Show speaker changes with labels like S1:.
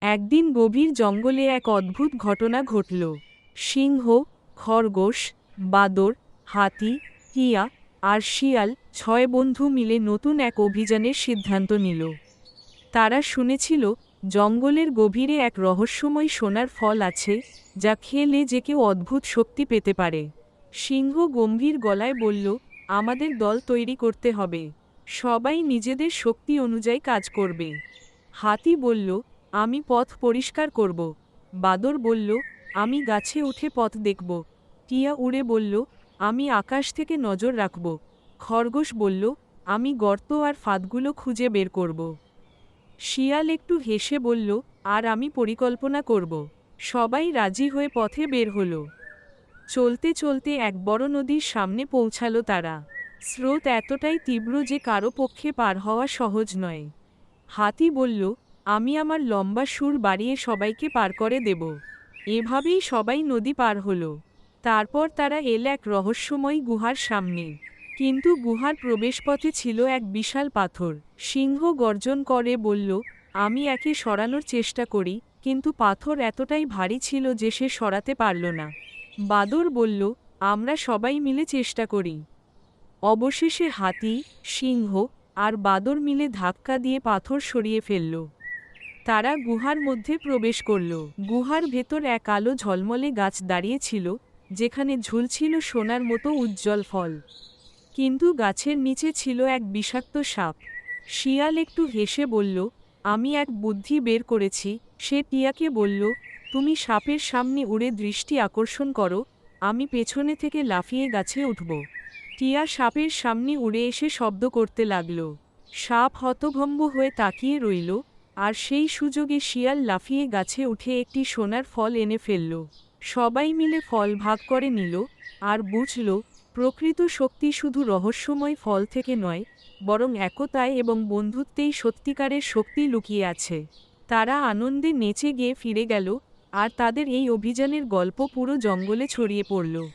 S1: একদিন গভীর জঙ্গলে এক অদ্ভুত ঘটনা ঘটল। সিংহ, খরগোশ, বাদর, হাতি, টিয়া আর শিয়াল ৬ বন্ধু মিলে নতুন এক অভিযানের সিদ্ধান্ত নিল। তারা শুনেছিল জঙ্গলের গভীরে এক রহস্যময় সোনার ফল আছে, যা খেলে যে কেউ অদ্ভুত শক্তি পেতে পারে। সিংহ গম্ভীর গলায় বলল, আমাদের দল তৈরি করতে হবে। সবাই নিজেদের শক্তি অনুযায়ী কাজ করবে। হাতি বলল, আমি পথ পরিষ্কার করব। বাদর বলল, আমি গাছে উঠে পথ দেখব। টিয়া উড়ে বলল, আমি আকাশ থেকে নজর রাখব। খরগোশ বলল, আমি গর্ত আর ফাঁদগুলো খুঁজে বের করব। শিয়াল একটু হেসে বলল, আর আমি পরিকল্পনা করব। সবাই রাজি হয়ে পথে বের হল। চলতে চলতে এক বড় নদীর সামনে পৌঁছালো তারা। স্রোত এতটাই তীব্র যে কারো পক্ষে পার হওয়া সহজ নয়। হাতি বলল, আমি আমার লম্বা সুর বাড়িয়ে সবাইকে পার করে দেব। এভাবেই সবাই নদী পার হল। তারপর তারা এল এক রহস্যময় গুহার সামনে। কিন্তু গুহার প্রবেশপথে ছিল এক বিশাল পাথর। সিংহ গর্জন করে বলল, আমি একে সরানোর চেষ্টা করি, কিন্তু পাথর এতটাই ভারী ছিল যে সে সরাতে পারল না। বাদর বলল, আমরা সবাই মিলে চেষ্টা করি। অবশেষে হাতি, সিংহ আর বাদর মিলে ধাক্কা দিয়ে পাথর সরিয়ে ফেলল। তারা গুহার মধ্যে প্রবেশ করল। গুহার ভেতর এক আলো ঝলমলে গাছ দাঁড়িয়েছিল, যেখানে ঝুলছিল সোনার মতো উজ্জ্বল ফল। কিন্তু গাছের নিচে ছিল এক বিষাক্ত সাপ। শিয়াল একটু হেসে বলল, আমি এক বুদ্ধি বের করেছি। সে টিয়াকে বলল, তুমি সাপের সামনে উড়ে দৃষ্টি আকর্ষণ করো, আমি পেছনে থেকে লাফিয়ে গাছে উঠব। টিয়া সাপের সামনে উড়ে এসে শব্দ করতে লাগল। সাপ হতভম্ব হয়ে তাকিয়ে রইল, আর সেই সুযোগে শিয়াল লাফিয়ে গাছে উঠে একটি সোনার ফল এনে ফেলল। সবাই মিলে ফল ভাগ করে নিল, আর বুঝল প্রকৃত শক্তি শুধু রহস্যময় ফল থেকে নয়, বরং একতায় এবং বন্ধুত্বেই সত্যিকারের শক্তি লুকিয়ে আছে। তারা আনন্দে নেচে গেয়ে ফিরে গেল, আর তাদের এই অভিযানের গল্প পুরো জঙ্গলে ছড়িয়ে পড়ল।